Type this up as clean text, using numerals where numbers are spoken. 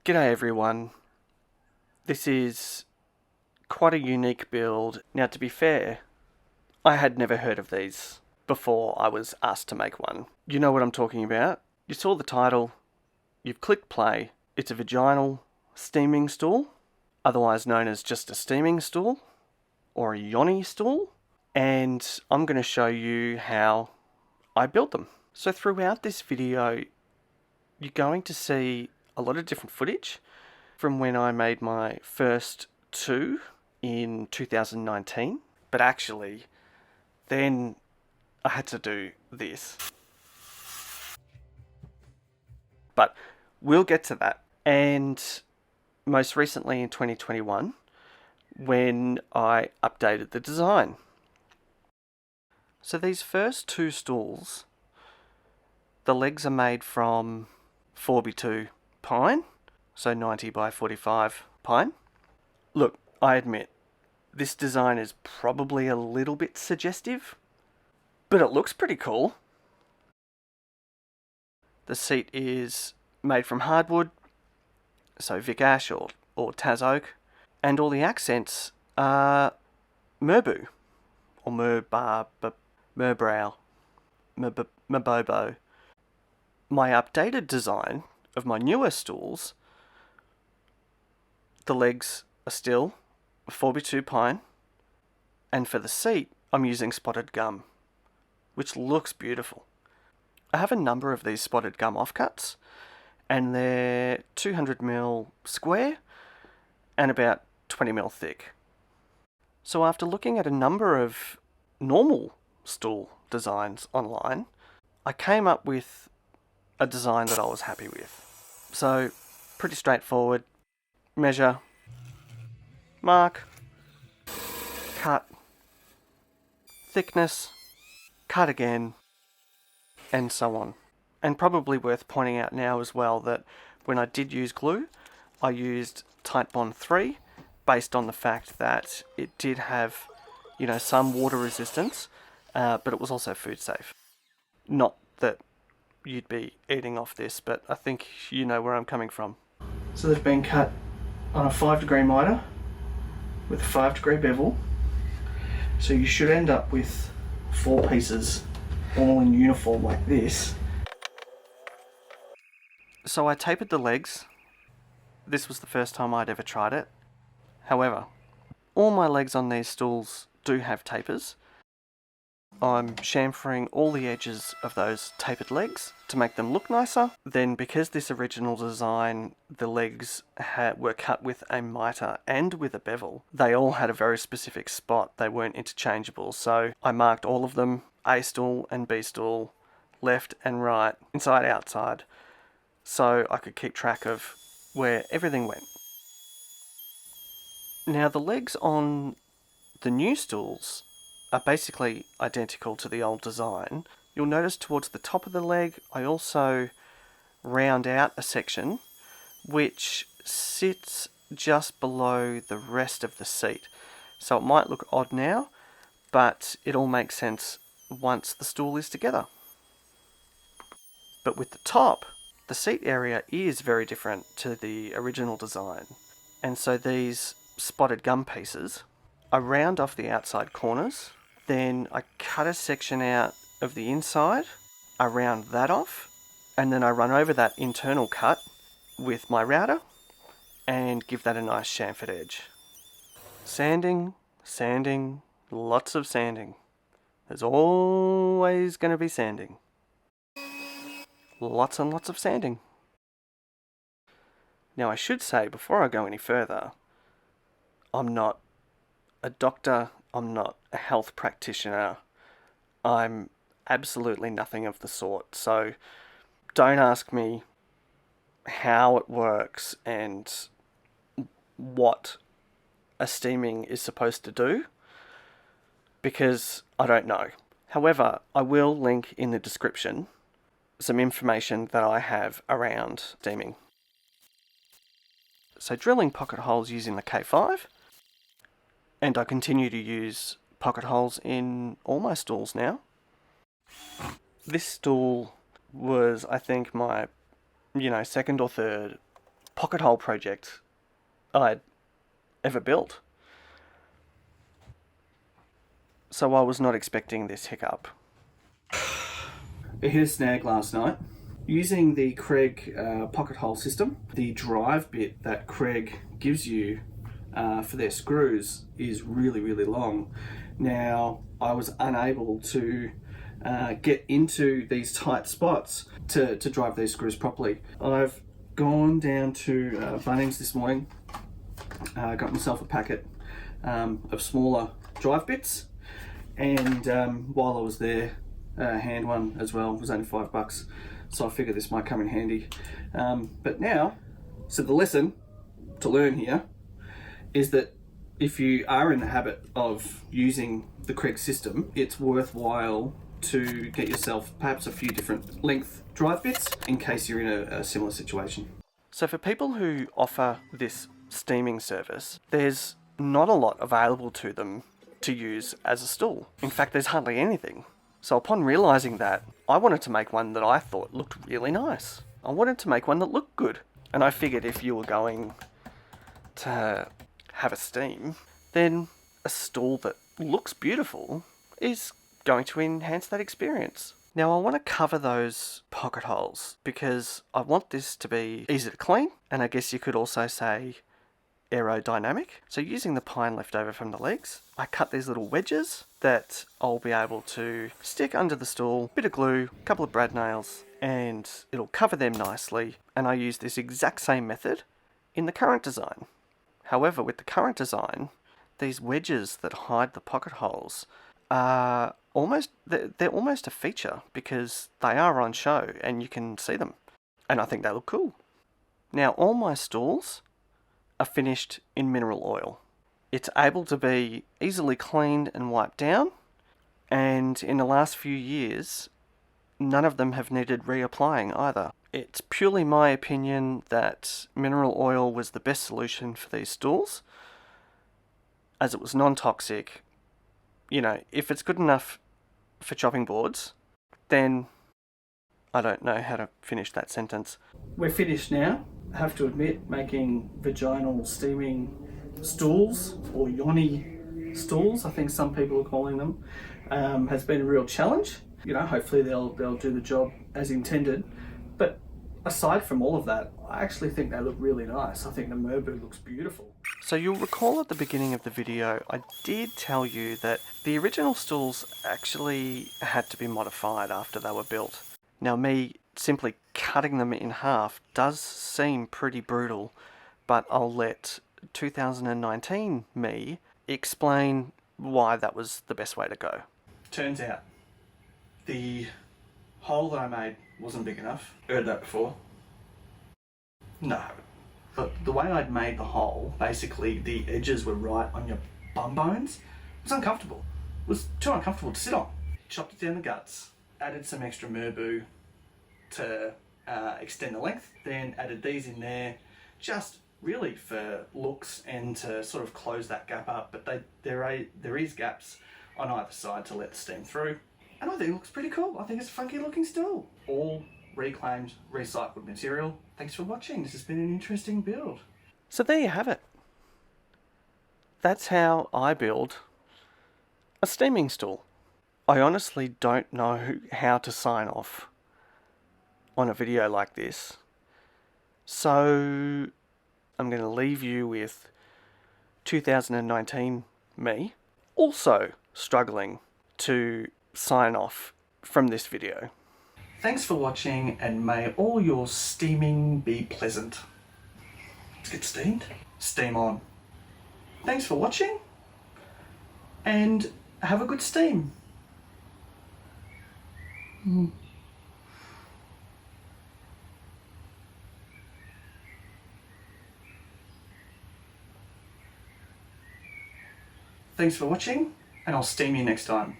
G'day everyone. This is quite a unique build. Now, to be fair, I had never heard of these before I was asked to make one. You know what I'm talking about. You saw the title, you've clicked play. It's a vaginal steaming stool, otherwise known as just a steaming stool or a Yoni stool. And I'm going to show you how I built them. So throughout this video, you're going to see a lot of different footage from when I made my first two in 2019. But actually, then I had to do this. But we'll get to that. And most recently in 2021, when I updated the design. So these first two stools, the legs are made from 4x2 pine, so 90 by 45 pine. Look, I admit, this design is probably a little bit suggestive, but it looks pretty cool. The seat is made from hardwood, so Vic Ash or Tas Oak, and all the accents are Merbau, or Merbrow, Merbobo. My updated design of my newer stools, the legs are still 4x2 pine, and for the seat I'm using spotted gum, which looks beautiful. I have a number of these spotted gum offcuts, and they're 200mm square and about 20mm thick. So after looking at a number of normal stool designs online, I came up with a design that I was happy with. So, pretty straightforward. Measure, mark, cut, thickness, cut again, and so on. And probably worth pointing out now as well that when I did use glue, I used Titebond 3 based on the fact that it did have, some water resistance, but it was also food safe. Not that you'd be eating off this, but I think you know where I'm coming from. So they've been cut on a 5-degree miter with a 5-degree bevel. So you should end up with 4 pieces all in uniform like this. So I tapered the legs. This was the first time I'd ever tried it. However, all my legs on these stools do have tapers. I'm chamfering all the edges of those tapered legs to make them look nicer. Then, because this original design, the legs were cut with a mitre and with a bevel, they all had a very specific spot. They weren't interchangeable, so I marked all of them, A stool and B stool, left and right, inside, outside, so I could keep track of where everything went. Now, the legs on the new stools are basically identical to the old design. You'll notice towards the top of the leg, I also round out a section which sits just below the rest of the seat. So it might look odd now, but it all makes sense once the stool is together. But with the top, the seat area is very different to the original design. And so these spotted gum pieces, I round off the outside corners, then I cut a section out of the inside, I round that off, and then I run over that internal cut with my router and give that a nice chamfered edge. Sanding, sanding, lots of sanding. There's always going to be sanding. Lots and lots of sanding. Now, I should say, before I go any further, I'm not a doctor, I'm not a health practitioner, I'm absolutely nothing of the sort, so don't ask me how it works and what a steaming is supposed to do, because I don't know. However, I will link in the description some information that I have around steaming. So drilling pocket holes using the K5, and I continue to use pocket holes in all my stools now. This stool was, I think, my, second or third pocket hole project I'd ever built. So I was not expecting this hiccup. I hit a snag last night. Using the Craig pocket hole system, the drive bit that Craig gives you for their screws is really, really long. Now, I was unable to get into these tight spots to drive these screws properly. I've gone down to Bunnings this morning, got myself a packet of smaller drive bits, and while I was there, hand one as well, was only $5, so I figured this might come in handy. But now, so the lesson to learn here is that if you are in the habit of using the Craig system, it's worthwhile to get yourself perhaps a few different length drive bits in case you're in a similar situation. So for people who offer this steaming service, there's not a lot available to them to use as a stool. In fact, there's hardly anything. So upon realising that, I wanted to make one that I thought looked really nice. I wanted to make one that looked good. And I figured if you were going to have a steam, then a stool that looks beautiful is going to enhance that experience. Now I want to cover those pocket holes because I want this to be easy to clean, and I guess you could also say aerodynamic. So using the pine left over from the legs, I cut these little wedges that I'll be able to stick under the stool, bit of glue, a couple of brad nails, and it'll cover them nicely. And I use this exact same method in the current design. However, with the current design, these wedges that hide the pocket holes are they're almost a feature because they are on show and you can see them. And I think they look cool. Now, all my stools are finished in mineral oil. It's able to be easily cleaned and wiped down, and in the last few years, none of them have needed reapplying either. It's purely my opinion that mineral oil was the best solution for these stools, as it was non-toxic. You know, if it's good enough for chopping boards, then I don't know how to finish that sentence. We're finished now. I have to admit, making vaginal steaming stools, or Yoni stools, I think some people are calling them, has been a real challenge. You know, hopefully they'll do the job as intended. But aside from all of that, I actually think they look really nice. I think the Merbu looks beautiful. So you'll recall at the beginning of the video, I did tell you that the original stools actually had to be modified after they were built. Now me simply cutting them in half does seem pretty brutal, but I'll let 2019 me explain why that was the best way to go. Turns out the hole that I made wasn't big enough. Heard that before? No. But the way I'd made the hole, basically the edges were right on your bum bones. It was uncomfortable. It was too uncomfortable to sit on. Chopped it down the guts, added some extra Merbu to extend the length, then added these in there just really for looks and to sort of close that gap up, but there is gaps on either side to let the steam through, and I think it looks pretty cool. I think it's a funky looking stool. All reclaimed, recycled material. Thanks for watching. This has been an interesting build. So there you have it. That's how I build a steaming stool. I honestly don't know how to sign off on a video like this, so I'm going to leave you with 2019 me also struggling to sign off from this video. Thanks for watching, and may all your steaming be pleasant. Let's get steamed. Steam on. Thanks for watching, and have a good steam. Thanks for watching, and I'll steam you next time.